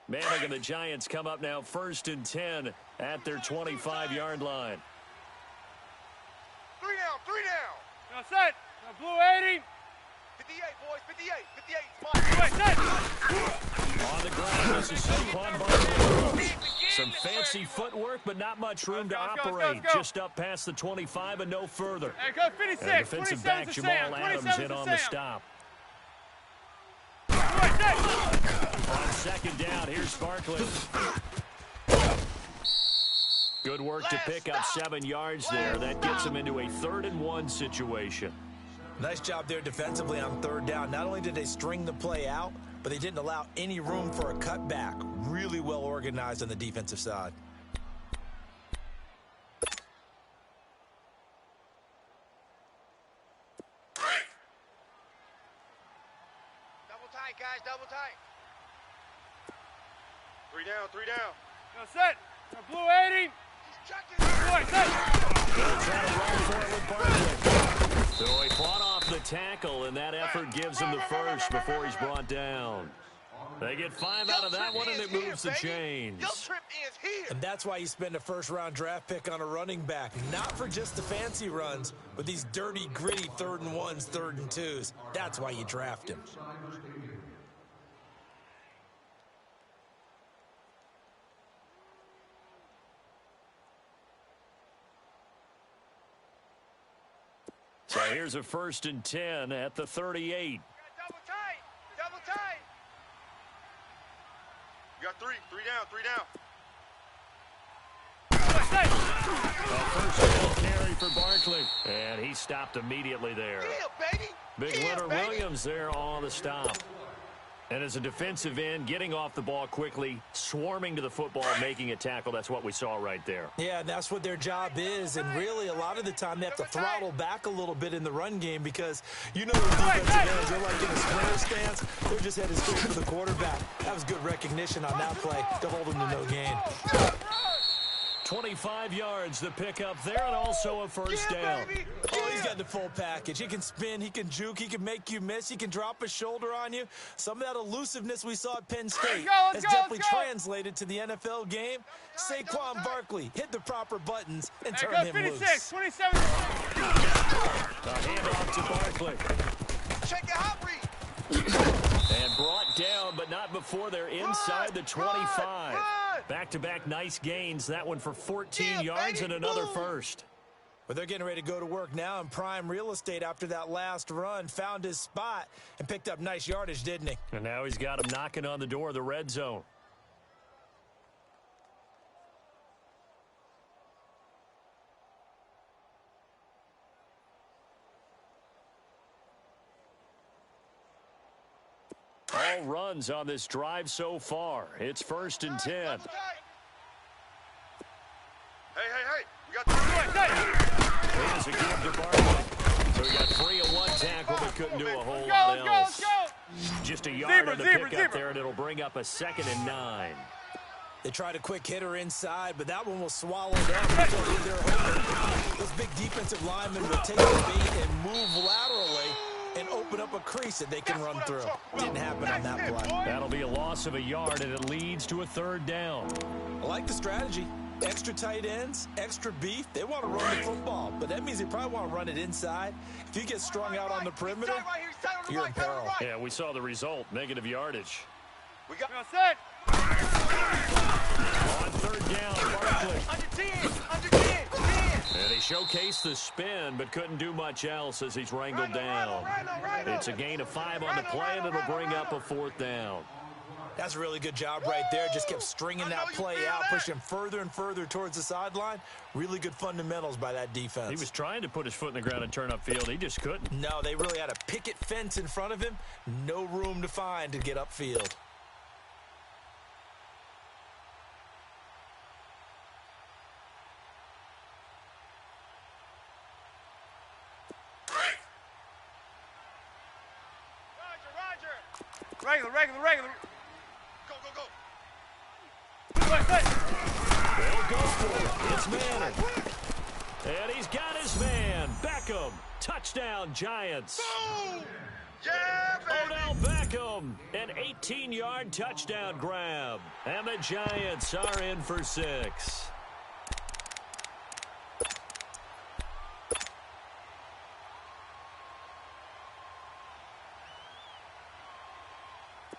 Manning and the Giants come up now 1st and 10 at their 25-yard line. 3 down, 3 down. Now set. Now blue 80. 58, boys, 58, 58. On the ground, this is Saquon Barkley. Some fancy footwork, but not much room to operate. Just up past the 25 and no further. Hey, go 56. And defensive back Jamal Adams in on the stop. On 2nd down, here's Barkley. Good work to pick up 7 yards there. That gets him into a 3rd and 1 situation. Nice job there defensively on 3rd down. Not only did they string the play out, but they didn't allow any room for a cutback. Really well organized on the defensive side. Double tight, guys, double tight. 3 down, 3 down. Now set. Now blue 80. Blue, set. They'll try to run for it with Barkley. So he fought off the tackle, and that effort gives him the first before he's brought down. They get 5 out of that one, and it moves the chains. And that's why you spend a 1st-round draft pick on a running back. Not for just the fancy runs, but these dirty, gritty 3rd and 1s, 3rd and 2s. That's why you draft him. So here's a 1st and 10 at the 38. Double tight, double tight. You got 3 down. A 1st down carry for Barkley. And he stopped immediately there. Yeah, baby. Big Leonard Williams there on the stop. And as a defensive end, getting off the ball quickly, swarming to the football, making a tackle, that's what we saw right there. Yeah, and that's what their job is. And really, a lot of the time, they have to throttle back a little bit in the run game because, you know, the defensive ends, they're like in a sprinter stance. They're just headed straight for the quarterback. That was good recognition on that play to hold him to no gain. 25 yards to pick up there, and also a 1st down. Oh, he's got the full package. He can spin, he can juke, he can make you miss, he can drop a shoulder on you. Some of that elusiveness we saw at Penn State has definitely translated to the NFL game. Saquon Barkley hit the proper buttons and turn him 56, loose. 27. A handoff to Barkley. Check your hot read. And brought down, but not before they're inside the 25. Back-to-back nice gains. That one for 14 yards and another first. But they're getting ready to go to work now in prime real estate after that last run. Found his spot and picked up nice yardage, didn't he? And now he's got him knocking on the door of the red zone. All runs on this drive so far. It's 1st and 10. Hey. We got 3. Here's a give to Barkley. So we got 3 in 1 tackle, but couldn't do a whole lot else. Just a yard on the pickup there, and it'll bring up a 2nd and 9. They tried a quick hitter inside, but that one was swallowed up until they're home. Those big defensive linemen will take the bait and move laterally and open up a crease that they can run through. Didn't happen on that play. That'll be a loss of a yard, and it leads to a 3rd down. I like the strategy. Extra tight ends, extra beef. They want to run the football, but that means they probably want to run it inside. If you get strung out on the perimeter, you're in peril. Yeah, we saw the result, negative yardage. We got set. On 3rd down, Barkley. under 10. And he showcased the spin, but couldn't do much else as he's wrangled down. It's a gain of 5 on the play, and it'll bring up a 4th down. That's a really good job right there. Just kept stringing that play out, pushing further and further towards the sideline. Really good fundamentals by that defense. He was trying to put his foot in the ground and turn upfield. He just couldn't. No, they really had a picket fence in front of him. No room to find to get upfield. Regular. Go. They'll go for it. It's Manning. And he's got his man. Beckham. Touchdown, Giants. Boom! Yeah, baby. Odell Beckham, an 18-yard touchdown grab. And the Giants are in for 6.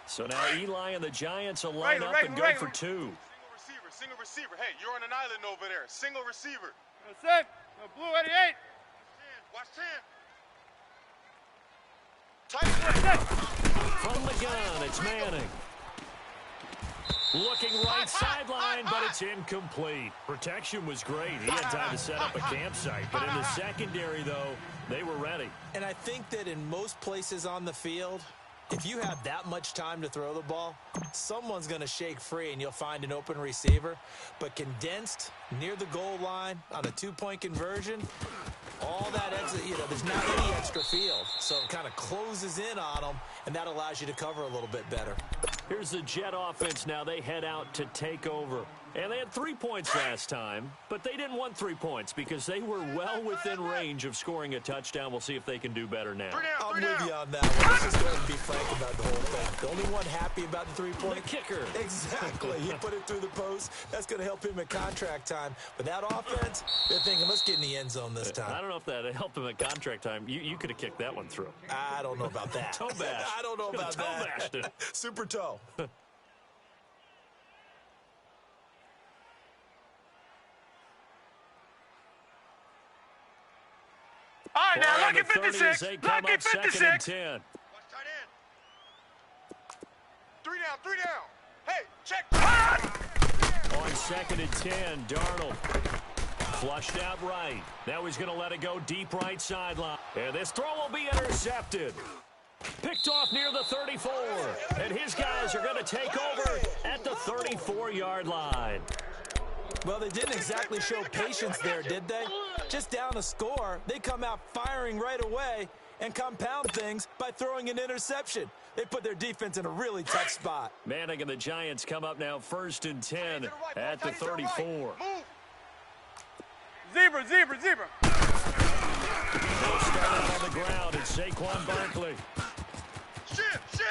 So now Eli and the Giants will line up and go for 2. Single receiver. Hey, you're on an island over there. Single receiver. That's it. The blue 88. Watch 10. From the gun, it's Manning. Looking right sideline, but it's incomplete. Protection was great. He had time to set up a campsite. But in the secondary, though, they were ready. And I think that in most places on the field, if you have that much time to throw the ball, someone's going to shake free and you'll find an open receiver. But condensed near the goal line on a 2-point conversion, all that extra, there's not any extra field. So it kind of closes in on them, and that allows you to cover a little bit better. Here's the Jet offense now. They head out to take over. And they had 3 points last time, but they didn't want 3 points because they were well within range of scoring a touchdown. We'll see if they can do better now. I'm with you on that one. Let's just go ahead and be frank about the whole thing. The only one happy about the 3-point? The kicker. Exactly. He put it through the post. That's going to help him at contract time. But that offense, they're thinking, let's get in the end zone this time. I don't know if that helped him at contract time. You could have kicked that one through. I don't know about that. Toe bash. I don't know about toe that. Bashed it. Super toe. All right, now, lucky 56. 56. Lucky Lucky 56. 2nd and 10. Watch tight end. 3 down, 3 down. Hey, check. On 2nd and 10, Darnold flushed out right. Now he's going to let it go deep right sideline. And this throw will be intercepted. Picked off near the 34. And his guys are going to take over at the 34-yard line. Well, they didn't exactly show patience there, did they? Just down a score, they come out firing right away and compound things by throwing an interception. They put their defense in a really tough spot. Manning and the Giants come up now 1st and 10 at the 34. Zebra. They'll start on the ground. It's Saquon Barkley. Shift.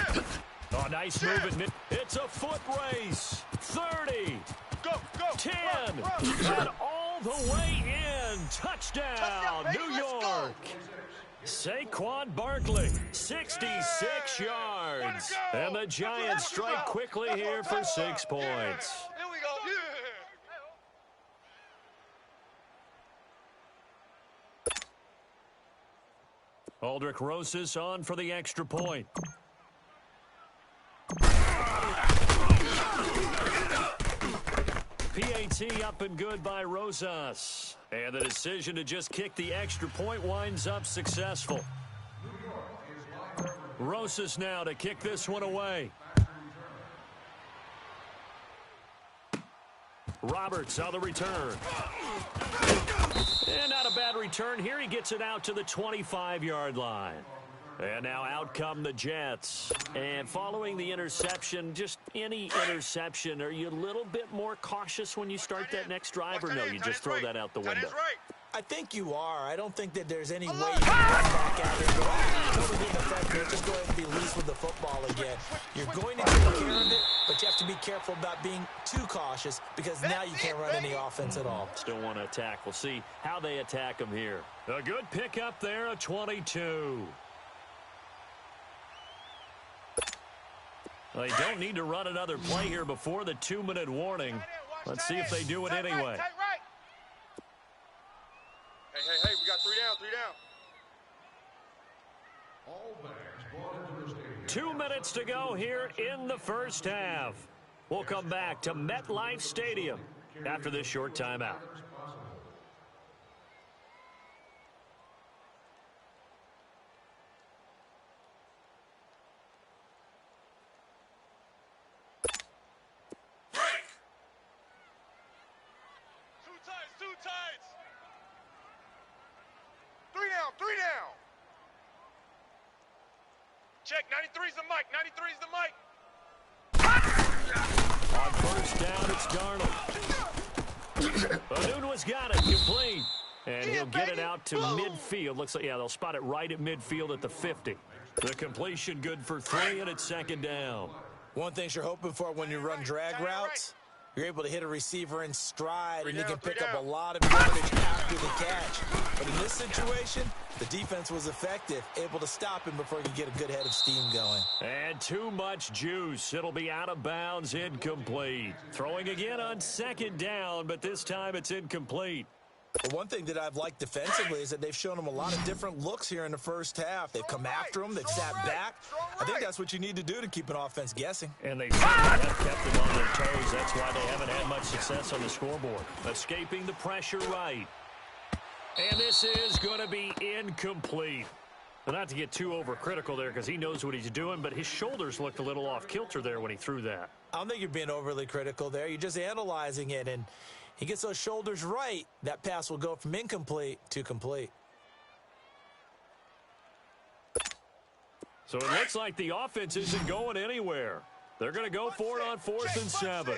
Oh, nice move at mid. It's a foot race. 30. Go. 10. And all the way in. Touchdown, New York. Saquon Barkley, 66 yards. And the Giants strike quickly here for 6 points. Here we go. Aldrich Rosas on for the extra point. PAT up and good by Rosas. And the decision to just kick the extra point winds up successful. Rosas now to kick this one away. Roberts on the return. And not a bad return here. He gets it out to the 25-yard line. And now out come the Jets. And following the interception, just any interception, are you a little bit more cautious when you start that next drive, or no, you just throw that out the window? I think you are. I don't think that there's any way you can run back out and go, totally didn't affect it. Just go ahead and be loose with the football again. You're going to take care of it, but you have to be careful about being too cautious because now you can't run any offense at all. Still want to attack. We'll see how they attack them here. A good pickup there, a 22. They don't need to run another play here before the 2-minute warning. Let's see if they do it anyway. Hey, we got 3 down. 2 minutes to go here in the first half. We'll come back to MetLife Stadium after this short timeout. Two tights. 3 down. Check, 93's the mic. 93's the mic. On first down, it's Darnold. Anunua's got it, complete. And he'll get it out to midfield. Looks like, yeah, they'll spot it right at midfield at the 50. The completion good for 3, and it's second down. One thing you're hoping for when you run drag routes, you're able to hit a receiver in stride, and you can pick up a lot of yardage after the catch. But in this situation, the defense was effective, able to stop him before he could get a good head of steam going. And too much juice. It'll be out of bounds, incomplete. Throwing again on second down, but this time it's incomplete. But one thing that I've liked defensively is that they've shown him a lot of different looks here in the first half. They've come after him. They've sat back. I think that's what you need to do to keep an offense guessing. And they certainly have kept them on their toes. That's why they haven't had much success on the scoreboard. Escaping the pressure right. And this is going to be incomplete. Well, not to get too overcritical there because he knows what he's doing, but his shoulders looked a little off kilter there when he threw that. I don't think you're being overly critical there. You're just analyzing it, and he gets those shoulders right, that pass will go from incomplete to complete. So it looks like the offense isn't going anywhere. They're going to go for it on 4th and 7.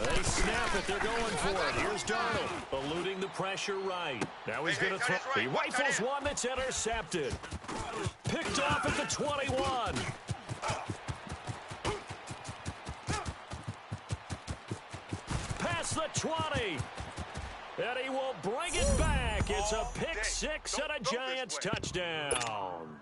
They snap it. They're going for it. Here's Darnold, eluding the pressure right. Now he's going to throw. He rifles one that's intercepted. Picked off at the 21. Past the 20. And he will bring it back. It's a pick six and a Giants touchdown.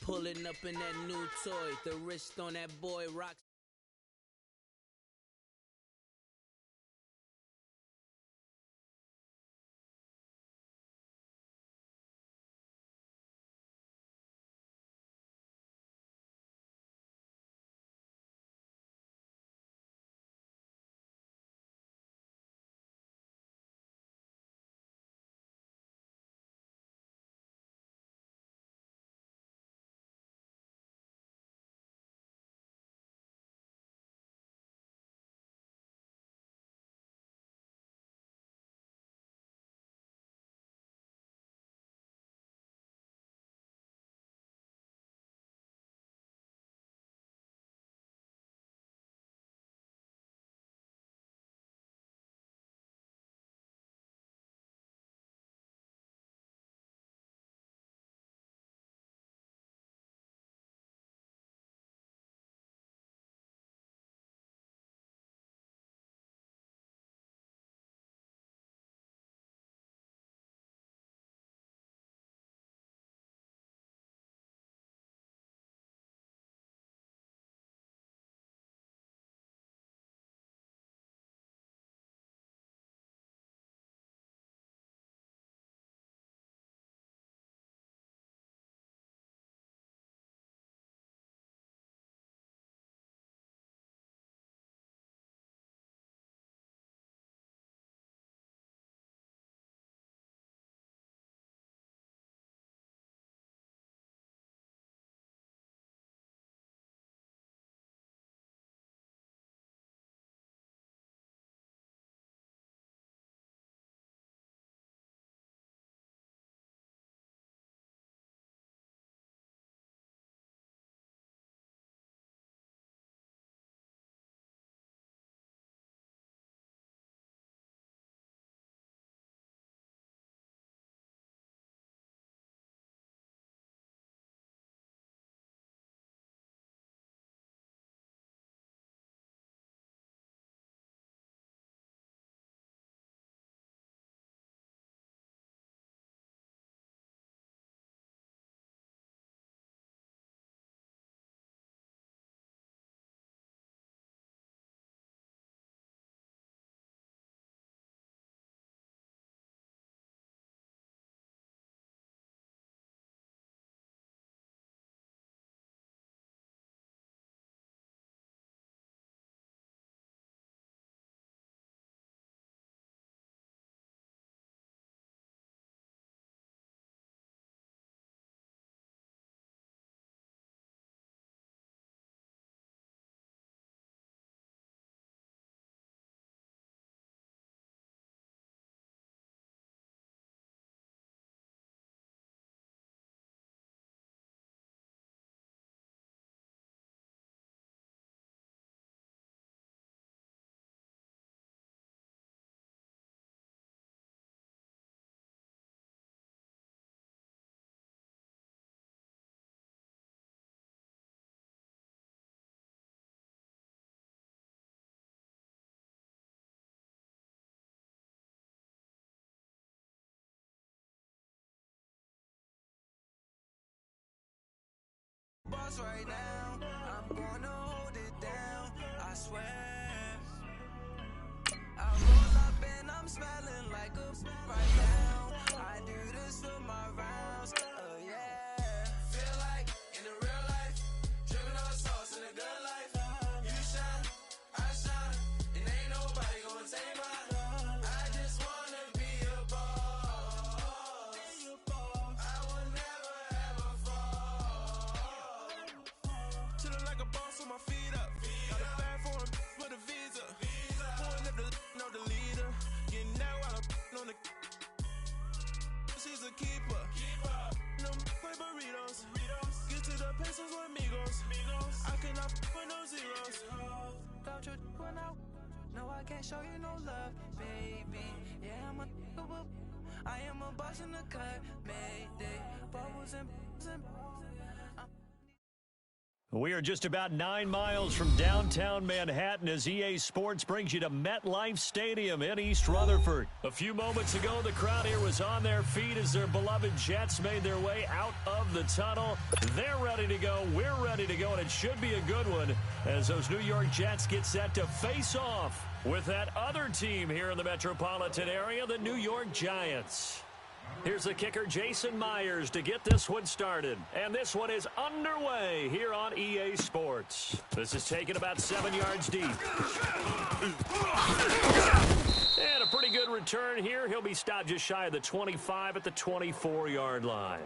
Pulling up in that new toy, the wrist on that boy rocks. lost right now. I'm gonna hold it down, I swear. I roll up and I'm smelling like a right now. I do this for my rounds, oh yeah. Feel like in the real life, dripping on sauce in a good life. You shine, I shine, and ain't nobody gonna take mine. I just wanna be a boss. I will never ever fall. Chillin' like a boss with my feet up. Got a bag for him with a visa. Pulling up the know the leader. Getting that while I'm on the. She's a keeper. No play burritos. Get to the pesos with amigos. I cannot with no zeros. Don't you run out? No, I can't show you no love, baby. Yeah, I am a boss in the cut, Mayday. Bubbles and We are just about 9 miles from downtown Manhattan as EA Sports brings you to MetLife Stadium in East Rutherford. A few moments ago, the crowd here was on their feet as their beloved Jets made their way out of the tunnel. They're ready to go. We're ready to go, and it should be a good one as those New York Jets get set to face off with that other team here in the metropolitan area, the New York Giants. Here's the kicker, Jason Myers, to get this one started. And this one is underway here on EA Sports. This is taken about 7 yards deep. And a pretty good return here. He'll be stopped just shy of the 25 at the 24-yard line.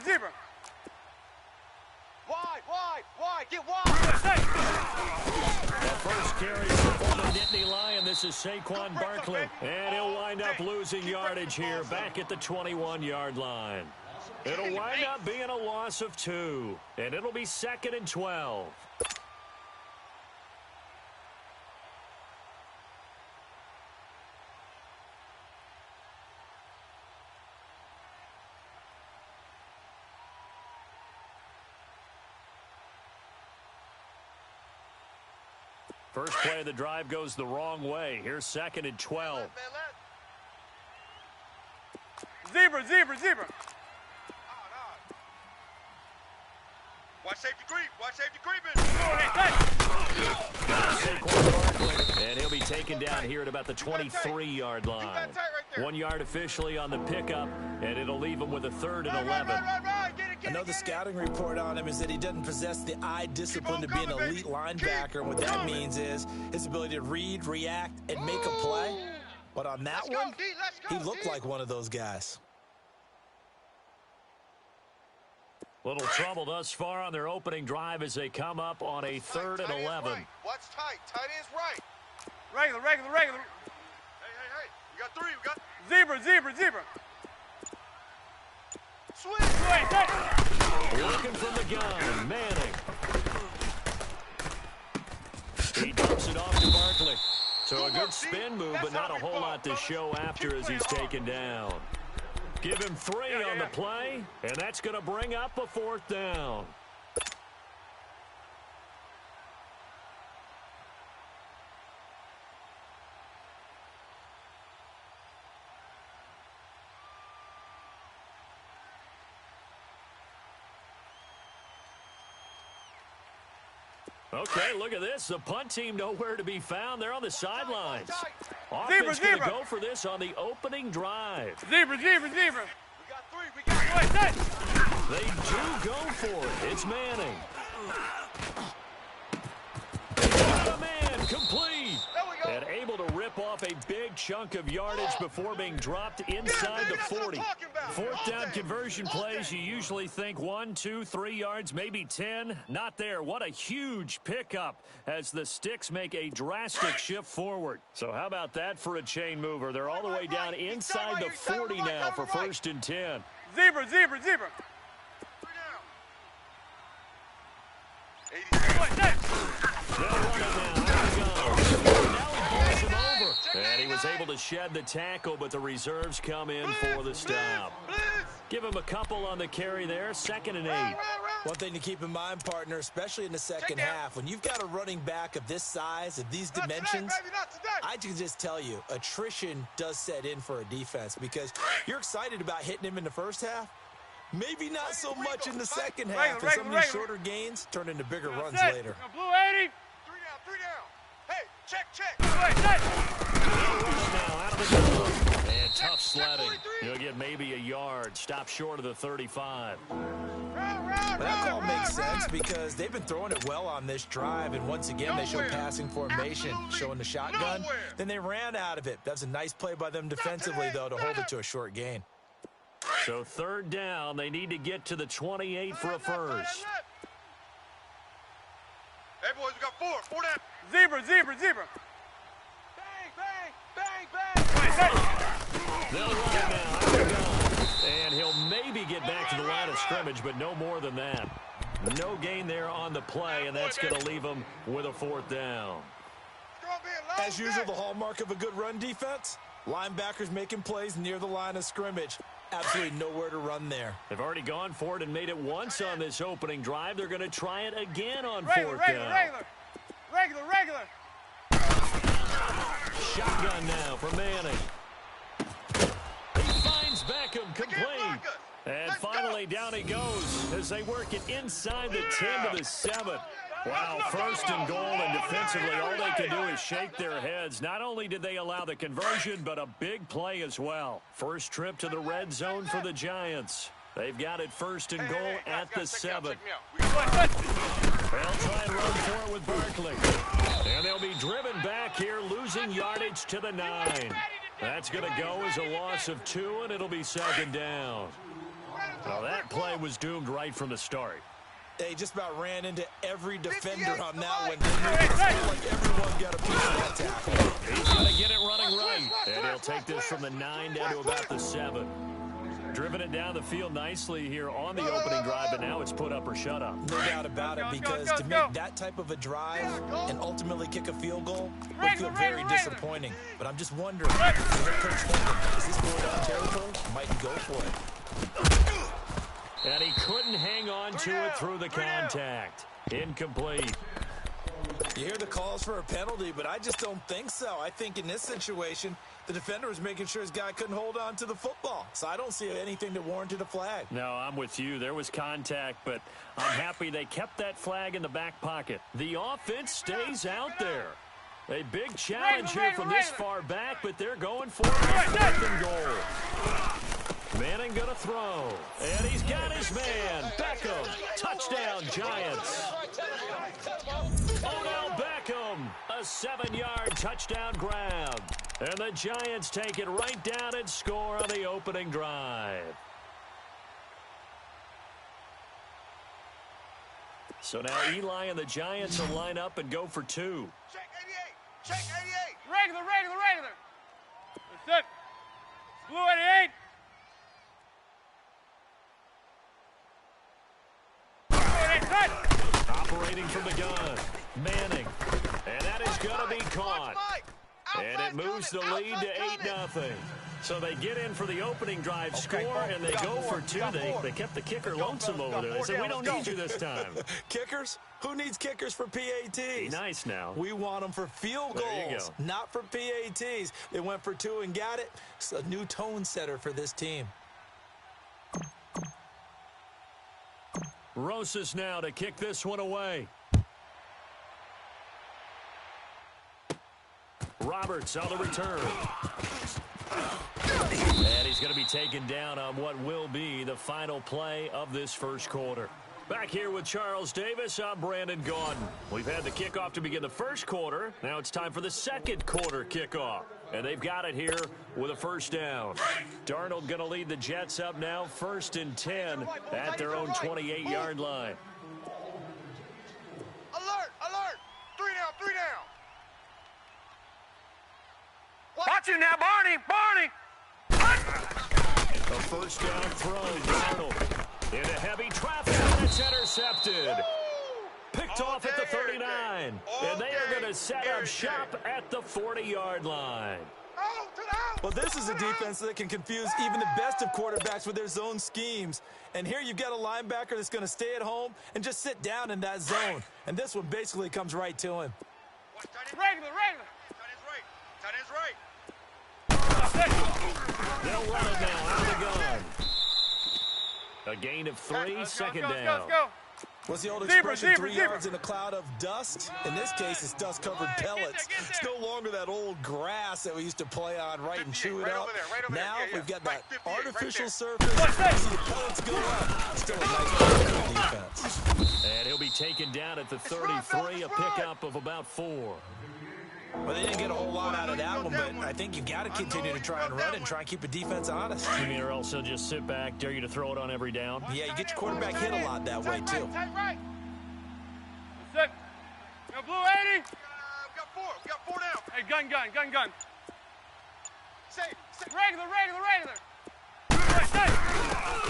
Zebra. Wide, get wide. The first carry for former Nittany Lion. This is Saquon Barkley. And he'll wind up losing yardage here back at the 21-yard line. It'll wind up being a loss of 2. And it'll be 2nd and 12. First play of the drive goes the wrong way. Here's 2nd and 12. Zebra. Watch safety creeping. And he'll be taken down here at about the 23-yard line. 1 yard officially on the pickup, and it'll leave him with a 3rd and 11. I know the scouting report on him is that he doesn't possess the eye discipline to be an elite linebacker, and what that means is his ability to read, react, and make a play. But on that one, he looked like one of those guys. Little trouble thus far on their opening drive as they come up on a 3rd and 11. Watch tight. Tight ends right. Regular. Hey. We got 3. We got Zebra. swing. Looking from the gun, Manning. He dumps it off to Barkley. So a good spin move, but not a whole lot to show after as he's taken down. Give him 3 on the play, and that's going to bring up a 4th down. Okay, look at this. The punt team nowhere to be found. They're on the sidelines. Offense going to go for this on the opening drive. Zebra. We got 3. We got 3. They do go for it. It's Manning. Got a man, complete. And able to rip off a big chunk of yardage before being dropped inside the 40. 4th down conversion plays, you usually think 1, 2, 3 yards, maybe 10. Not there. What a huge pickup as the Sticks make a drastic shift forward. So how about that for a chain mover? They're all the way down inside the 40 now for 1st and 10. Zebra. They'll run it now. Here he goes. Now he pulls him over. And he was able to shed the tackle, but the reserves come in for the stop. Give him a couple on the carry there. 2nd and 8. One thing to keep in mind, partner, especially in the second half, when you've got a running back of this size, of these dimensions, I can just tell you, attrition does set in for a defense because you're excited about hitting him in the first half. Maybe not so much in the second half, and some of these shorter gains turn into bigger runs later. Blue 80. 3 down. Hey, check. Now out of the goal. And tough sledding. He'll get maybe a yard. Stop short of the 35. That call makes sense because they've been throwing it well on this drive, and once again they show passing formation, showing the shotgun. Then they ran out of it. That's a nice play by them defensively, though, to hold it to a short gain. So 3rd down, they need to get to the 28 for a first. Hey, boys, we got 4 down. Zebra. They'll run it now. Out they go. And he'll maybe get back to the line of scrimmage, but no more than that. No gain there on the play, and that's going to leave them with a 4th down. As usual, the hallmark of a good run defense, linebackers making plays near the line of scrimmage. Absolutely nowhere to run there. They've already gone for it and made it once on this opening drive. They're going to try it again on 4th down. Regular. Shotgun now for Manning. He finds Beckham complete. And finally down he goes as they work it inside the 10 to the 7. Wow, 1st and goal, and defensively all they can do is shake their heads. Not only did they allow the conversion, but a big play as well. First trip to the red zone for the Giants. They've got it 1st and goal at the 7. They'll try and run for it with Barkley. And they'll be driven back here, losing yardage to the 9. That's going to go as a loss of 2, and it'll be 2nd down. Well, that play was doomed right from the start. They just about ran into every defender on that one. It felt like everyone got a piece of that tackle. He's going to get it running right. And he'll take this from the 9 down to about the 7. Driven it down the field nicely here on the opening drive, but now it's put up or shut up. No doubt about it, because to make that type of a drive and ultimately kick a field goal would feel very disappointing. But I'm just wondering, is this going down territory? Might he go for it? And he couldn't hang on to it through the contact. Incomplete. You hear the calls for a penalty, but I just don't think so. I think in this situation, the defender was making sure his guy couldn't hold on to the football. So I don't see anything that warranted a flag. No, I'm with you. There was contact, but I'm happy they kept that flag in the back pocket. The offense stays out there. A big challenge here from this far back, but they're going for it. 4th and goal. Manning gonna throw, and he's got his man, Beckham. Touchdown, Giants. Odell Beckham, a 7-yard touchdown grab. And the Giants take it right down and score on the opening drive. So now Eli and the Giants will line up and go for 2. Check 88. Regular. That's it. Blue 88. Operating from the gun, Manning. And that is going to be caught. And it moves the lead to 8-0. So they get in for the opening drive score, and they go for 2. They kept the kicker lonesome over there. They said, we don't need you this time. Kickers? Who needs kickers for PATs? Be nice now. We want them for field goals, not for PATs. They went for 2 and got it. It's a new tone setter for this team. Rosas now to kick this one away. Roberts on the return. And he's going to be taken down on what will be the final play of this first quarter. Back here with Charles Davis, I'm Brandon Gaudin. We've had the kickoff to begin the first quarter. Now it's time for the second quarter kickoff. And they've got it here with a 1st down. Darnold going to lead the Jets up now, 1st and 10 at their own 28-yard line. Alert. 3 down. Watch him now, Barney. A 1st down throw, Darnold into heavy traffic, and it's intercepted. Picked off set up shop at the 40-yard line. Well, this is a defense that can confuse even the best of quarterbacks with their zone schemes. And here you've got a linebacker that's going to stay at home and just sit down in that zone. And this one basically comes right to him. Regular. Tight end's right. They'll run it now out of the gun. A gain of 3, second down. Let's go. What's the old expression, 3 yards in a cloud of dust? In this case, it's dust-covered pellets. It's no longer that old grass that we used to play on, right, and chew it up. Now we've got that artificial surface. You see the pellets go up. Still a nice defense. And he'll be taken down at the 33, a pickup of about 4. Well, they didn't get a whole lot out of that one, but I think you've got to continue to try and run it and try and keep the defense honest. You mean or else he'll just sit back, dare you to throw it on every down? Yeah, you get your quarterback hit a lot that way, too. Tight right. Sit. Go blue 80. We got 4 down. Hey, gun. Safe. Regular.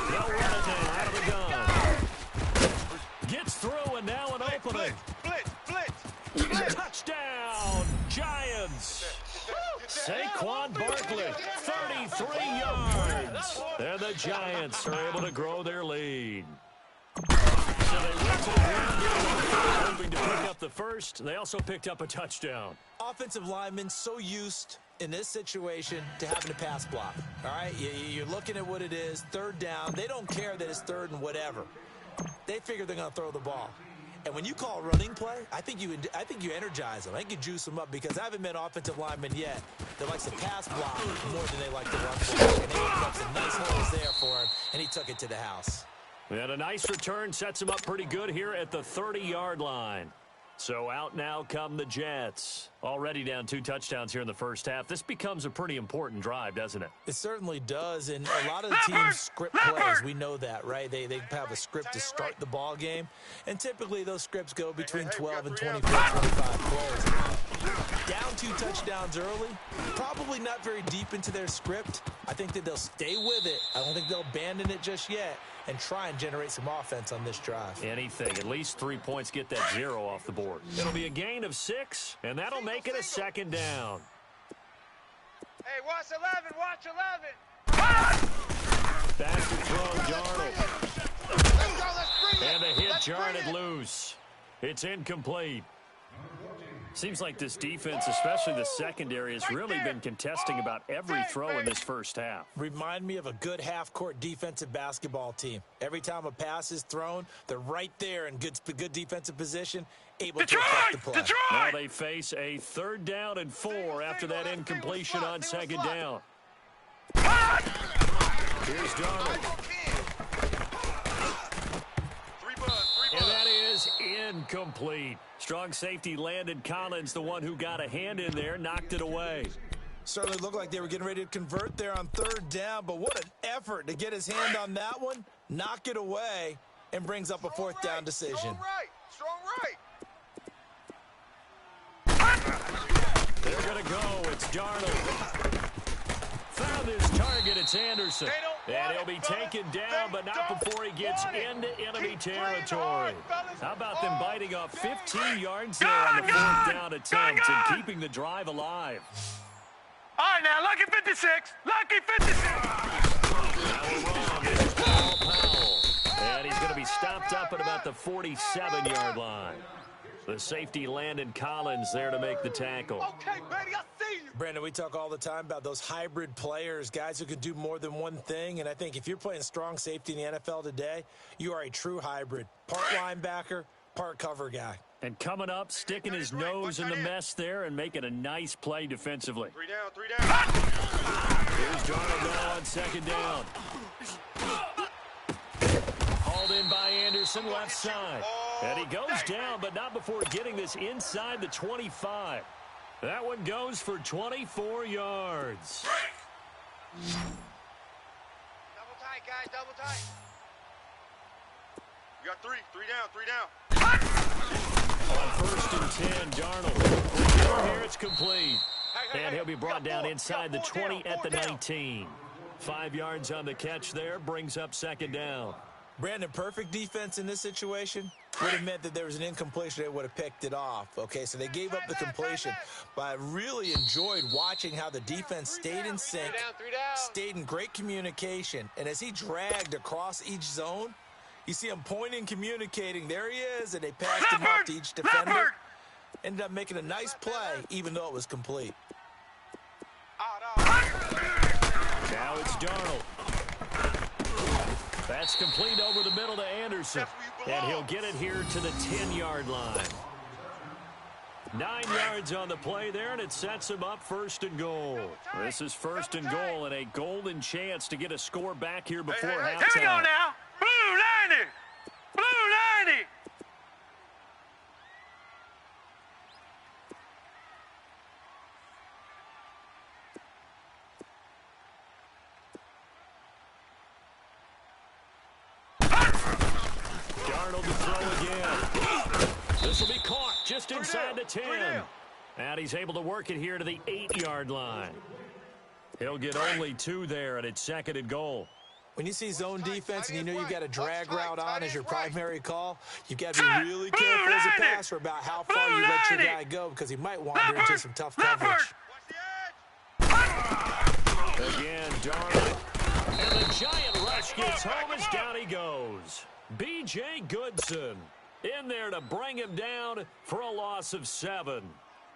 They'll run it now out of the gun. Gets through and now an opening. Blitz. Touchdown, Giants. Saquon Barkley, 33 yards. And the Giants are able to grow their lead. So they went to the ground here, hoping to pick up the first. They also picked up a touchdown. Offensive linemen so used in this situation to having to pass block. All right, you're looking at what it is, third down. They don't care that it's third and whatever. They figure they're going to throw the ball. And when you call running play, I think you energize them. I think you juice them up because I haven't met offensive linemen yet that likes to pass block more than they like to run block. And they opened up some nice holes there for him, and he took it to the house. And a nice return sets him up pretty good here at the 30-yard line. So out now come the Jets. Already down 2 touchdowns here in the first half. This becomes a pretty important drive, doesn't it? It certainly does, and a lot of the teams script plays. We know that, right? They have a script to start the ball game, and typically those scripts go between 12 and 24, 25 plays. Down 2 touchdowns early, probably not very deep into their script. I think that they'll stay with it. I don't think they'll abandon it just yet and try and generate some offense on this drive. Anything. At least 3 points, get that 0 off the board. It'll be a gain of 6, and that'll make it a second down. Hey, watch 11. Back to throw, Darnold. And the hit jarred loose. It's incomplete. Seems like this defense, especially the secondary, has really been contesting about every throw in this first half. Remind me of a good half-court defensive basketball team. Every time a pass is thrown, they're right there in good defensive position, able to affect the play. Now they face a 3rd down and 4 after that incompletion on 2nd down. Here's Darnold. And that is incomplete. Strong safety Landon Collins, the one who got a hand in there, knocked it away. Certainly looked like they were getting ready to convert there on 3rd down, but what an effort to get his hand on that one, knock it away, and brings up a 4th down decision. Strong right. They're going to go. It's Darnold. Found his target. It's Anderson. And he'll be taken down, but not before he gets into enemy territory. How about them biting off 15 yards there on the 4th down attempt and keeping the drive alive? All right, now, lucky 56. Now we're wrong. It's Paul Powell. And he's going to be stopped up at about the 47-yard line. The safety Landon Collins there to make the tackle. Okay, buddy, I see you. Brandon, we talk all the time about those hybrid players, guys who can do more than one thing. And I think if you're playing strong safety in the NFL today, you are a true hybrid. Part linebacker, part cover guy. And coming up, sticking his nose in the mess there and making a nice play defensively. 3 down. Here's Darnold now on 2nd down. Hauled in by Anderson, left side. And he goes down, but not before getting this inside the 25. That one goes for 24 yards. Double tight, guys, double tight. We got 3 down. On 1st and 10, Darnold. Here it's complete. And he'll be brought down inside the 20 at the 19. 5 yards on the catch there, brings up 2nd down. Brandon, perfect defense in this situation would have meant that there was an incompletion. They would have picked it off. Okay, so they gave up the completion. But I really enjoyed watching how the defense stayed in sync, stayed in great communication. And as he dragged across each zone, you see him pointing, communicating. There he is, and they passed him off to each defender. Ended up making a nice play, even though it was complete. Now it's Darnold. That's complete over the middle to Anderson. And he'll get it here to the 10-yard line. 9 yards on the play there, and it sets him up first and goal. This is first and goal, and a golden chance to get a score back here before halftime. Here we go now. Blue 90. Blue 90. Darnold to throw again. This will be caught just inside the 10. And he's able to work it here to the 8-yard line. He'll get only 2 there, and it's second and goal. When you see zone defense and you know you've got a drag route on as your primary call, you've got to be really careful as a passer about how far you let your guy go because he might wander into some tough coverage. Again, Darnold. And the giant rush gets home as down he goes. B.J. Goodson in there to bring him down for a loss of 7.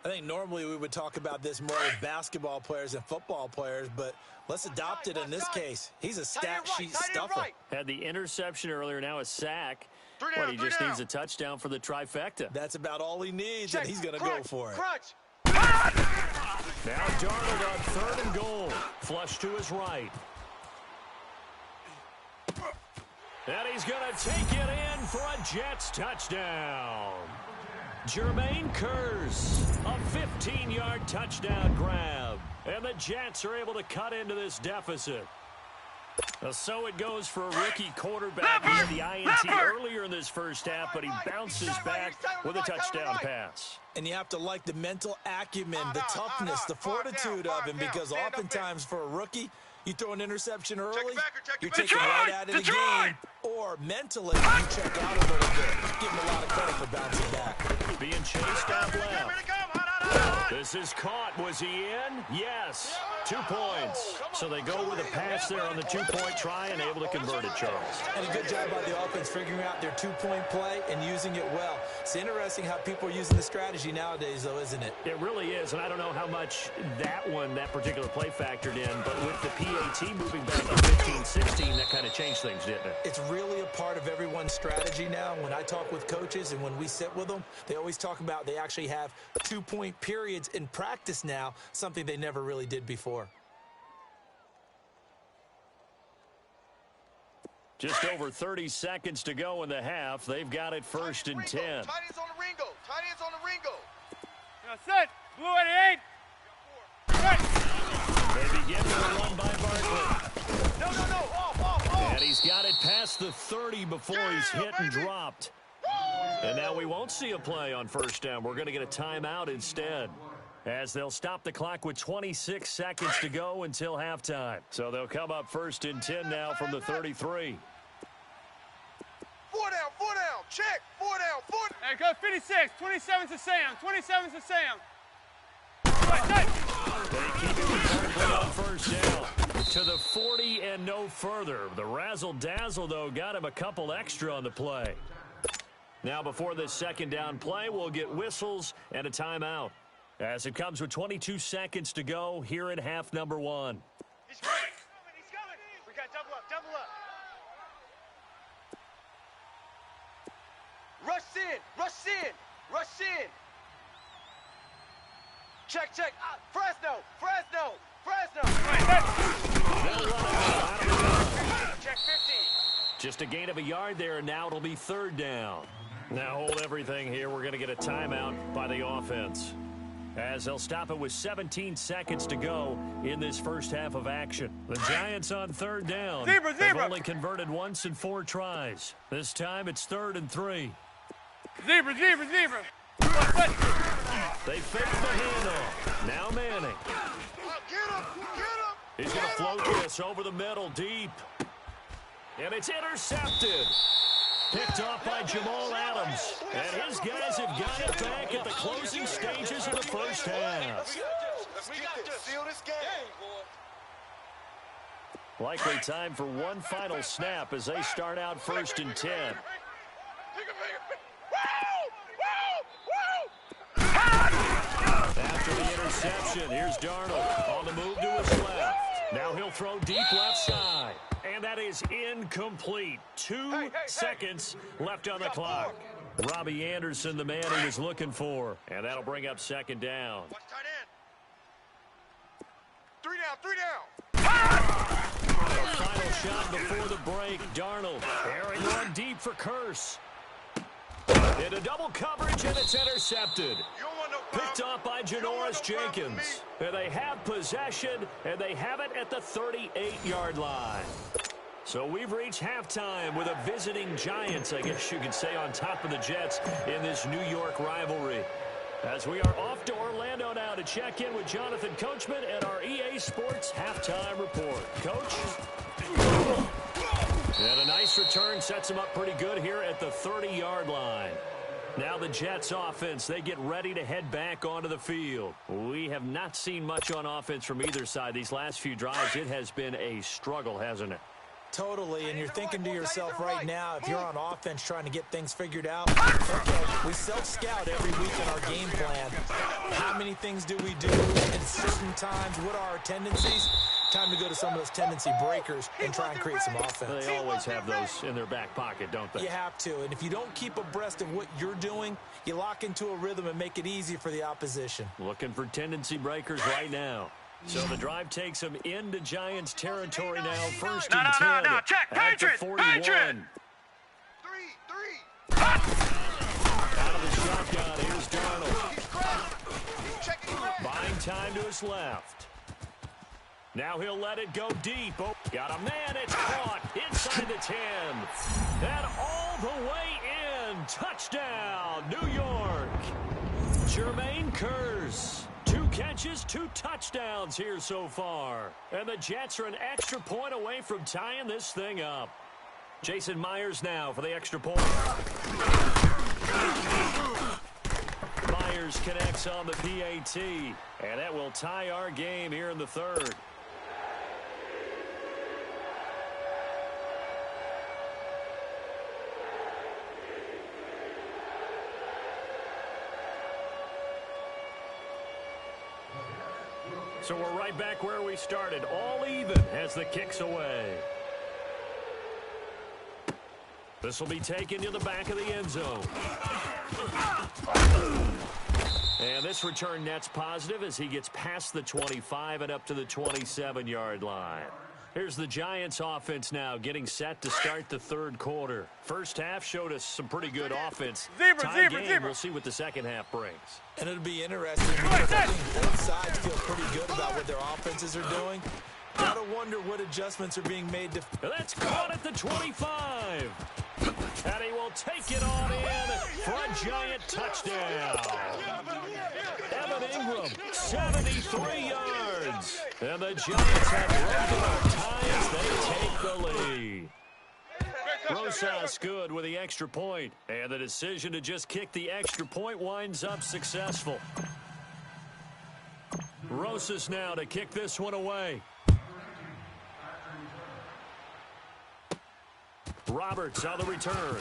I think normally we would talk about this more with basketball players and football players, but let's adopt it in this case. He's a stat sheet stuffer. Had the interception earlier, now a sack. But he just needs a touchdown for the trifecta. That's about all he needs, and he's going to go for it. Now Darnold on third and goal. Flush to his right. And he's going to take it in for a Jets touchdown. Jermaine Kearse, a 15-yard touchdown grab. And the Jets are able to cut into this deficit. So it goes for a rookie quarterback. He had the INT earlier in this first half, but he bounces back with a touchdown pass. And you have to like the mental acumen, the toughness, the fortitude of him, because oftentimes for a rookie, you throw an interception early, you're taken right out of the game, or mentally, you check out a little bit. Give him a lot of credit for bouncing back. Being chased out left. This is caught. Was he in? Yes. 2 points. So they go with a pass there on the 2-point try and able to convert it, Charles. And a good job by the offense figuring out their 2-point play and using it well. It's interesting how people are using the strategy nowadays, though, isn't it? It really is, and I don't know how much that particular play factored in, but with the PAT moving back to 15-16, that kind of changed things, didn't it? It's really a part of everyone's strategy now. When I talk with coaches and when we sit with them, they always talk about they actually have 2-point periods in practice now, something they never really did before. Just over 30 seconds to go in the half. They've got it first and 10. Tight ends on the Ringo. Tight ends on the Ringo. Set. Blue 88. They begin with a run by Barkley. No. Off. And he's got it past the 30 before he's hit and dropped. And now we won't see a play on first down. We're going to get a timeout instead, as they'll stop the clock with 26 seconds to go until halftime. So they'll come up first and 10 now from the 33. 4 down. Check. 4 down. Hey, go 56. 27 to Sam. 27 to Sam. They keep it with Barkley on first down to the 40 and no further. The razzle-dazzle, though, got him a couple extra on the play. Now, before this second down play, we'll get whistles and a timeout, as it comes with 22 seconds to go here in half number 1. He's coming. We got double up. Rush in. Check. Fresno. Check 50. Just a gain of a yard there, and now it'll be third down. Now hold everything here. We're going to get a timeout by the offense, as they'll stop it with 17 seconds to go in this first half of action. The Giants on third down. They've only converted once in 4 tries. This time it's 3rd and 3. Zebra. They fake the handoff. Now Manning. Get him. He's going to float this over the middle deep. And it's intercepted. Picked off by Jamal Adams. And his guys have got it back at the closing stages of the first half. Seal this game. Likely time for one final snap as they start out 1st and 10. After the interception, here's Darnold on the move to his left. Now he'll throw deep left side. And that is incomplete. 2 seconds left on the clock. Robbie Anderson, the man he was looking for. And that'll bring up 2nd down. Watch tight end. 3 down. A final shot before the break. Darnold carrying one deep for Curse. Into double coverage, and it's intercepted. Picked off by Janoris Jenkins. And they have possession, and they have it at the 38-yard line. So we've reached halftime with a visiting Giants, I guess you could say, on top of the Jets in this New York rivalry. As we are off to Orlando now to check in with Jonathan Coachman and our EA Sports halftime report. Coach? And a nice return sets him up pretty good here at the 30-yard line. Now the Jets offense, they get ready to head back onto the field. We have not seen much on offense from either side. These last few drives, it has been a struggle, hasn't it? Totally, and you're thinking to yourself right now, if you're on offense trying to get things figured out, okay, we self-scout every week in our game plan. How many things do we do at certain times? What are our tendencies? Time to go to some of those tendency breakers and try and create some offense. They always have those in their back pocket, don't they? You have to, and if you don't keep abreast of what you're doing, you lock into a rhythm and make it easy for the opposition. Looking for tendency breakers right now. So the drive takes them into Giants territory now. 1st and 10. No, check. At the 41. 3. Out of the shotgun, here's Darnold. He's checking ground. Buying time to his left. Now he'll let it go deep. Oh, got a man. It's caught inside the 10. And all the way in. Touchdown, New York. Jermaine Kearse. 2 catches, 2 touchdowns here so far. And the Jets are an extra point away from tying this thing up. Jason Myers now for the extra point. Myers connects on the PAT. And that will tie our game here in the 3rd. So we're right back where we started, all even as the kick's away. This will be taken to the back of the end zone. And this return net's positive as he gets past the 25 and up to the 27-yard line. Here's the Giants offense now getting set to start the 3rd quarter. First half showed us some pretty good offense. Zebra. We'll see what the second half brings. And it'll be interesting because I think both sides feel pretty good about what their offenses are doing. Gotta wonder what adjustments are being made to... That's caught at the 25. And he will take it on in for a Giant touchdown. Evan Ingram, 73 yards. And the Giants have broken our tie as they take the lead. Rosas good with the extra point. And the decision to just kick the extra point winds up successful. Rosas now to kick this one away. Roberts on the return.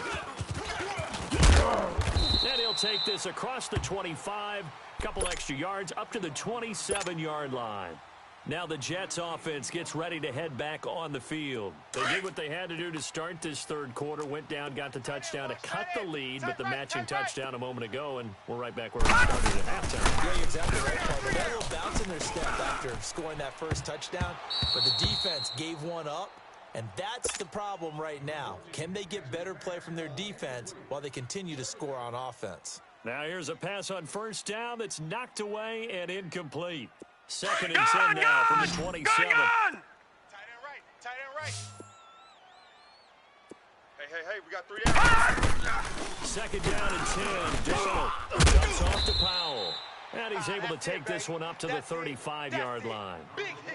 And he'll take this across the 25. Couple extra yards up to the 27-yard line. Now the Jets offense gets ready to head back on the field. They did what they had to do to start this 3rd quarter. Went down, got the touchdown to cut the lead, but the matching touchdown a moment ago, and we're right back where we started at halftime. Yeah, exactly right, Paul. They got a little bounce in their step after scoring that first touchdown, but the defense gave one up, and that's the problem right now. Can they get better play from their defense while they continue to score on offense? Now here's a pass on 1st down that's knocked away and incomplete. 2nd and 10 now from the 27. Tight end right. Hey, we got 3 down. 2nd down and 10. Darnold jumps off to Powell. And he's able to take this one up to the 35-yard line.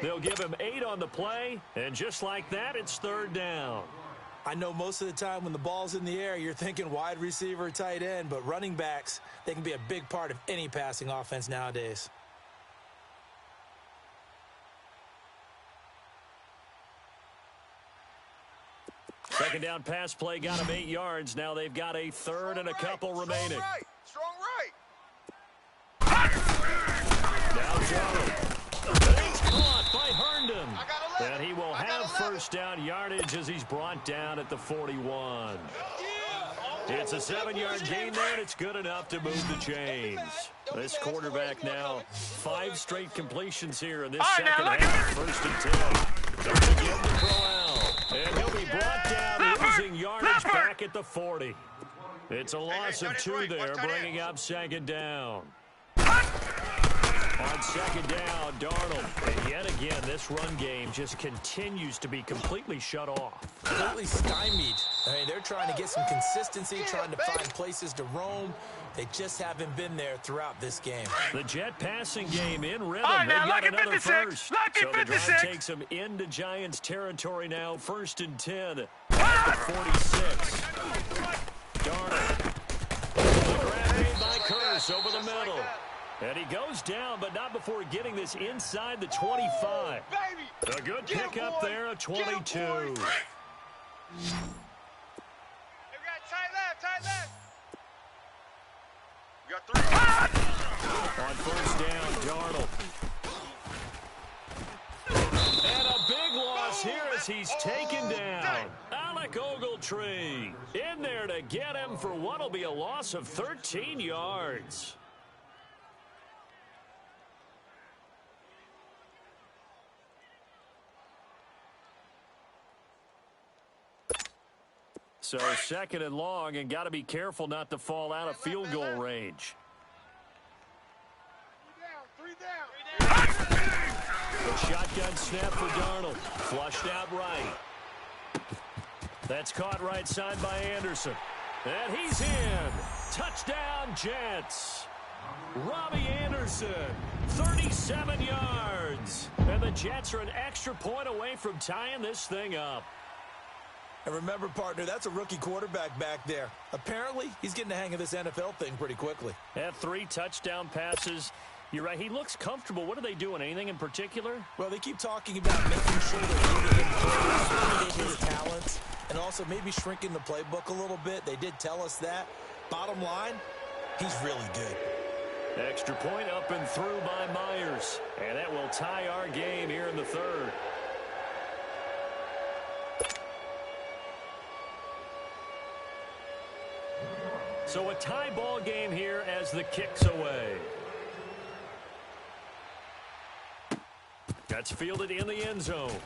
They'll give him 8 on the play, and just like that, it's 3rd down. I know most of the time when the ball's in the air, you're thinking wide receiver, tight end, but running backs, they can be a big part of any passing offense nowadays. Second down pass play got him 8 yards. Now they've got a third and a couple remaining. Strong right. Now Darnold. It's caught by Herndon. And he will have first down yardage as he's brought down at the 41. It's a 7-yard gain there, and it's good enough to move the chains. This quarterback now 5 straight completions here in this second half. First and 10. Don't forget to throw out. And he'll be brought down, losing yardage back at the 40. It's a loss of 2 there, bringing up second down. On second down, Darnold. And yet again, this run game just continues to be completely shut off. Completely stymied. I mean, they're trying to get some consistency, trying to find places to roam. They just haven't been there throughout this game. The Jet passing game in rhythm. They got another first. So the drive takes them into Giants territory now. First and 10 at the 46. Darnold. The grab made by Curse over the middle. And he goes down, but not before getting this inside the 25. A good pickup there, a 22. We got tight left. We got 3. On first down, Darnold. And a big loss here as he's taken down. Alec Ogletree in there to get him for what will be a loss of 13 yards. So second and long, and got to be careful not to fall out of field goal range. 3 down. The shotgun snap for Darnold. Flushed out right. That's caught right side by Anderson. And he's in. Touchdown, Jets. Robbie Anderson, 37 yards. And the Jets are an extra point away from tying this thing up. And remember, partner, that's a rookie quarterback back there. Apparently, he's getting the hang of this NFL thing pretty quickly. Had 3 touchdown passes. You're right, he looks comfortable. What are they doing? Anything in particular? Well, they keep talking about making sure they're giving him his talents and also maybe shrinking the playbook a little bit. They did tell us that. Bottom line, he's really good. Extra point up and through by Myers. And that will tie our game here in the third. So a tie ball game here as the kick's away. That's fielded in the end zone.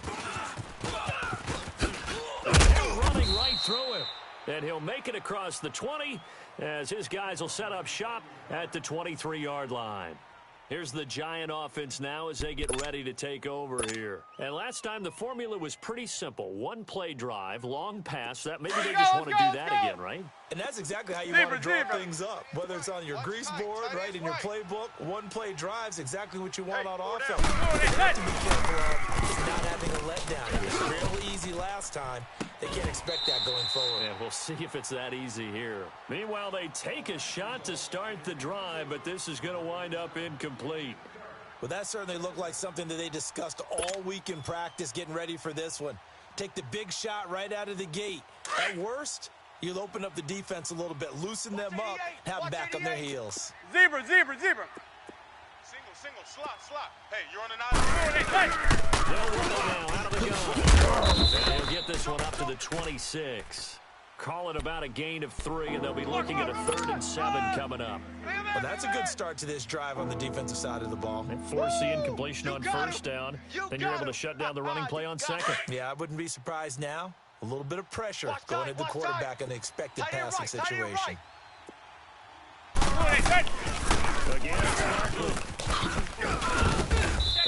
And running right through him. And he'll make it across the 20 as his guys will set up shop at the 23-yard line. Here's the Giant offense now as they get ready to take over here. And last time the formula was pretty simple. 1-play drive, long pass. That maybe they just want to do that again, right? And that's exactly how you want to draw things up. Whether it's on your grease board, right, in your playbook, 1-play drive's exactly what you want on offense. You have to be careful of not having a letdown. It was real easy last time. They can't expect that going forward. Yeah, we'll see if it's that easy here. Meanwhile, they take a shot to start the drive, but this is going to wind up incomplete. Well, that certainly looked like something that they discussed all week in practice getting ready for this one. Take the big shot right out of the gate. At worst, you'll open up the defense a little bit, loosen them up, have them back on their heels. Zebra. Single, slot. Hey, you're on an island. They'll run it now out of the gun. And he'll get this one up to the 26. Call it about a gain of 3, and they'll be looking at a 3rd and 7 coming up. Well, that's a good start to this drive on the defensive side of the ball. And force the incompletion on first down. Then you're able to shut down the running play on second. Yeah, I wouldn't be surprised now. A little bit of pressure going at the quarterback in the expected passing situation. Again, it's Barkley.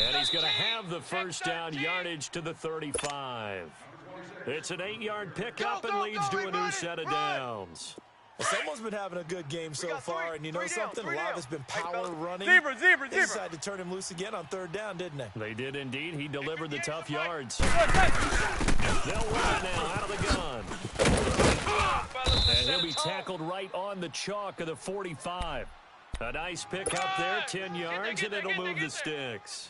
And he's going to have the first down yardage to the 35. It's an 8-yard pickup and leads to a new set of downs. Someone's been having a good game so far, and you know something? A lot of it's been power running. Zebra. They decided to turn him loose again on third down, didn't they? They did indeed. He delivered the tough yards. They'll run it now out of the gun. And he'll be tackled right on the chalk of the 45. A nice pick up there, 10 yards, and it'll move the sticks.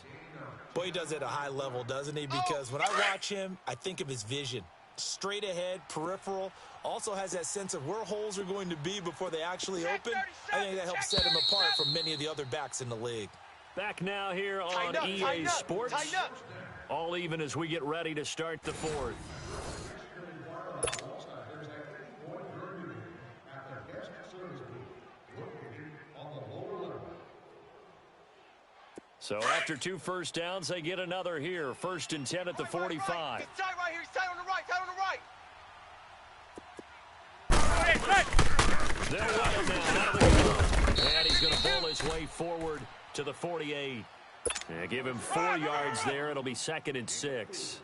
Boy, he does it at a high level, doesn't he? Because when I watch him, I think of his vision. Straight ahead, peripheral, also has that sense of where holes are going to be before they actually open. I think that helps set him apart from many of the other backs in the league. Back now here on EA Sports. All even as we get ready to start the fourth. So after 2 first downs, they get another here. 1st and 10 at the 45. He's tight right here. He's tight on the right. Tight on the right. They'll run it now out of the gun. And he's going to pull his way forward to the 48. And give him 4 yards there. It'll be 2nd and 6.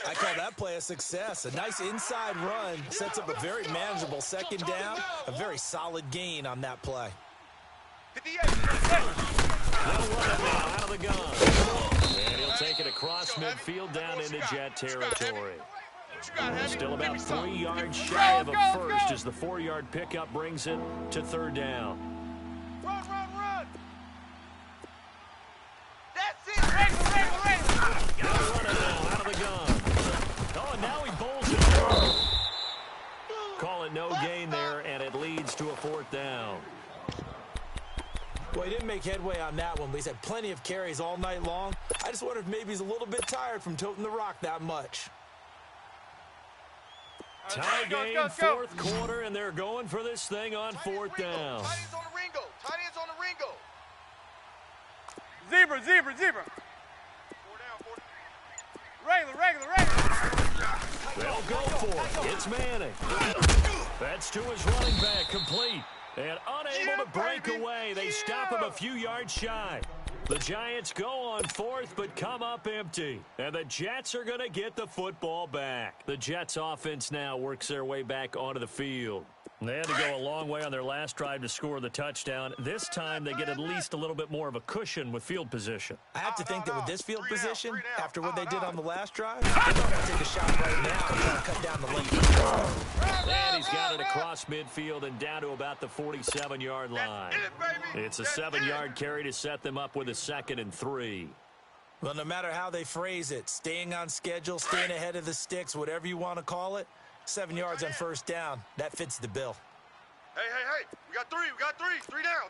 I call that play a success. A nice inside run sets up a very manageable 2nd down. A very solid gain on that play. They'll run it now out of the gun. And he'll take it across midfield down into Jet territory. Still about 3 yards shy of a first as the 4-yard pickup brings it to 3rd down. Run. That's it. They'll run it now out of the gun. Oh, and now he bowls it. Call it no gain there, and it leads to a 4th down. Well, he didn't make headway on that one, but he's had plenty of carries all night long. I just wonder if maybe he's a little bit tired from toting the rock that much. Tie game, 4th quarter, and they're going for this thing on 4th down. Tight ends on the Ringo. Tight ends on the Ringo. Zebra. 4 down. Regular. They'll go for it. It's Manning. That's to his running back, complete. And unable to break away. They stop him a few yards shy. The Giants go on 4th, but come up empty. And the Jets are going to get the football back. The Jets offense now works their way back onto the field. They had to go a long way on their last drive to score the touchdown. This time they get at least a little bit more of a cushion with field position. I have to think that with this field position, after what they did on the last drive, they're going to take a shot right now and try to cut down the lead. And he's got it across midfield and down to about the 47-yard line. It's a 7-yard carry to set them up with a 2nd and 3. Well, no matter how they phrase it, staying on schedule, staying ahead of the sticks, whatever you want to call it, 7 yards on 1st down, that fits the bill. Hey. We got 3. 3 down.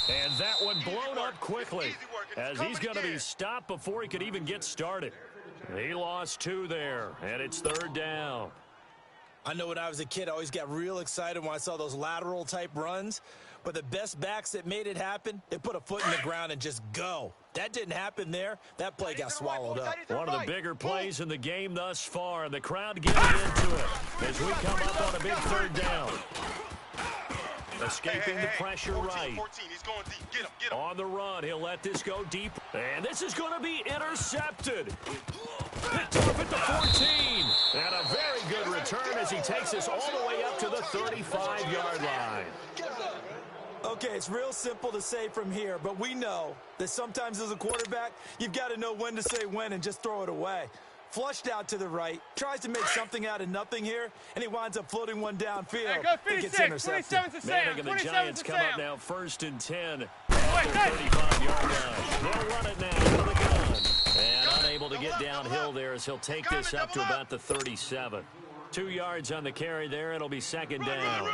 And that one blown up quickly as he's going to be stopped before he could even get started. He lost 2 there, and it's 3rd down. I know when I was a kid, I always got real excited when I saw those lateral-type runs. But the best backs that made it happen, they put a foot in the ground and just go. That didn't happen there. That play got swallowed up. One of the bigger plays in the game thus far. The crowd getting into it as we come up on a big 3rd down. Escaping the pressure right. 14. He's going deep. Get him. On the run, he'll let this go deep. And this is going to be intercepted. Picked off at the 14. And a very good return as he takes this all the way up to the 35-yard line. Okay, it's real simple to say from here, but we know that sometimes as a quarterback, you've got to know when to say when and just throw it away. Flushed out to the right, tries to make something out of nothing here, and he winds up floating one downfield. It gets intercepted. Manning and the Giants come up now 1st and 10 at their 35-yard line. They'll run it now out of the gun. And unable to get downhill there as he'll take this up to about the 37. 2 yards on the carry there. It'll be 2nd down.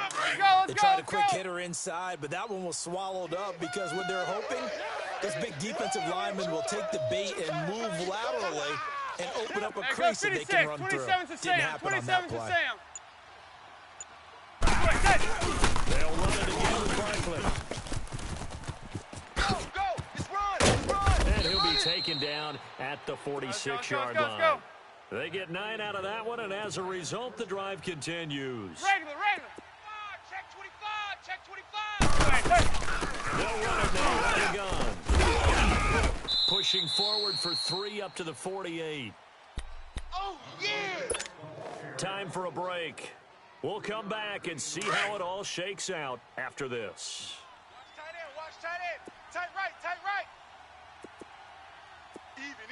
They tried a quick hitter inside, but that one was swallowed up because what they're hoping, this big defensive lineman will take the bait and move laterally and open up a crease that they can run through. Didn't happen on that play. They'll run it again with Franklin. Go. It's run. And he'll be taken down at the 46-yard line. They get 9 out of that one, and as a result, the drive continues. Regular. Check 25. They'll run it now out of the gun. Pushing forward for 3 up to the 48. Oh, yeah. time for a break. We'll come back and see how it all shakes out after this. Watch tight end. Tight right. Even.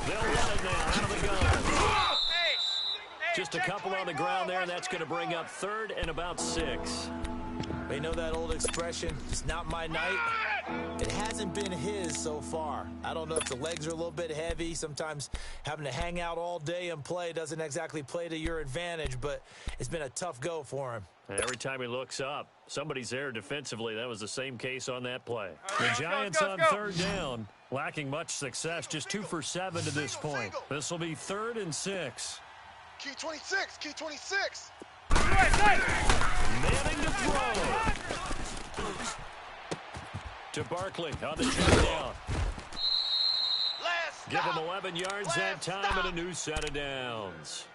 They'll run it now out of the gun. Just a couple on the ground there, and that's going to bring up 3rd and about 6. They know that old expression, it's not my night. It hasn't been his so far. I don't know if the legs are a little bit heavy. Sometimes having to hang out all day and play doesn't exactly play to your advantage, but it's been a tough go for him. And every time he looks up, somebody's there defensively. That was the same case on that play. The Giants on 3rd down, lacking much success, just 2 for 7 to this point. This will be 3rd and 6. Key 26. Manning to throw. To Barkley on the check down. Give him 11 yards that time and a new set of downs.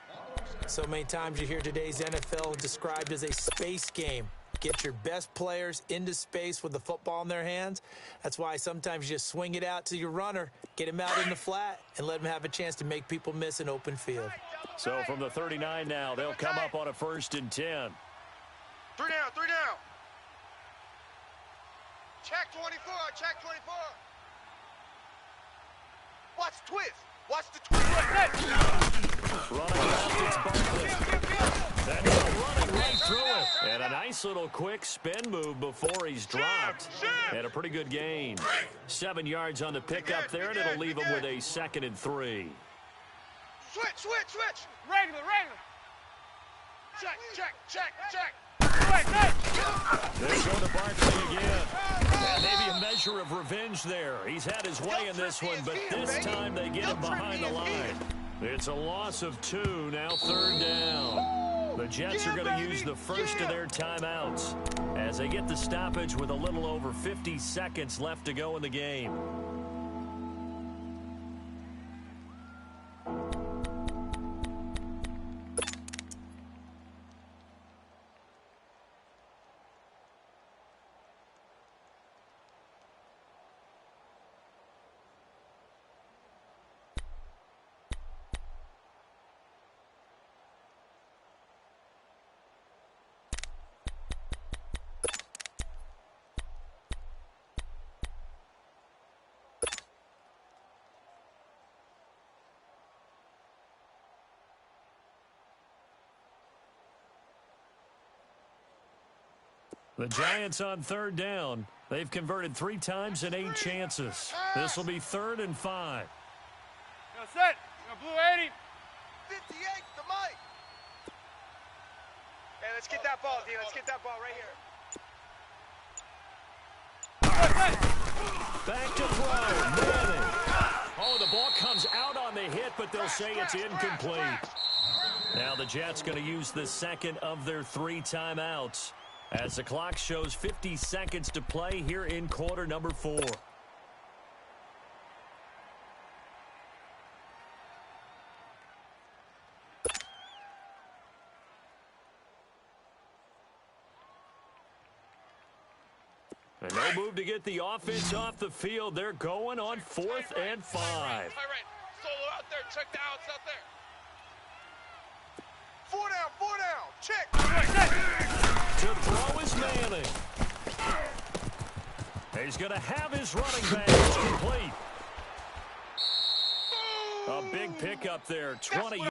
So many times you hear today's NFL described as a space game. Get your best players into space with the football in their hands. That's why sometimes you just swing it out to your runner, get him out in the flat, and let him have a chance to make people miss an open field. So from the 39 now, they'll come up on a 1st and 10. 3 down. Check 24. Watch the twist. Running left, it's Barkley. That's running right through it. And a nice little quick spin move before he's dropped. And a pretty good gain. 7 yards on the pickup there, and it'll leave him with a 2nd and 3. Switch. Regular. Check. They go to Barkley again. And maybe a measure of revenge there. He's had his way in this one, but this time they get him behind the line. It's a loss of 2, now 3rd down. The Jets are going to use the first of their timeouts as they get the stoppage with a little over 50 seconds left to go in the game. The Giants on 3rd down. They've converted 3 times in 8 chances. This will be 3rd and 5. Go set. Go blue 80. 58 to Mike. Hey, let's get that ball, D. Let's get that ball right here. Back to throw. Manning. Oh, the ball comes out on the hit, but they'll say it's incomplete. Now the Jets going to use the 2nd of their 3 timeouts as the clock shows 50 seconds to play here in quarter number 4. And no move to get the offense off the field. They're going on 4th and 5. High right. Solo out there. Check the outs out there. 4 down. Check. To throw is Manning. He's going to have his running back. It's complete. A big pickup there. 20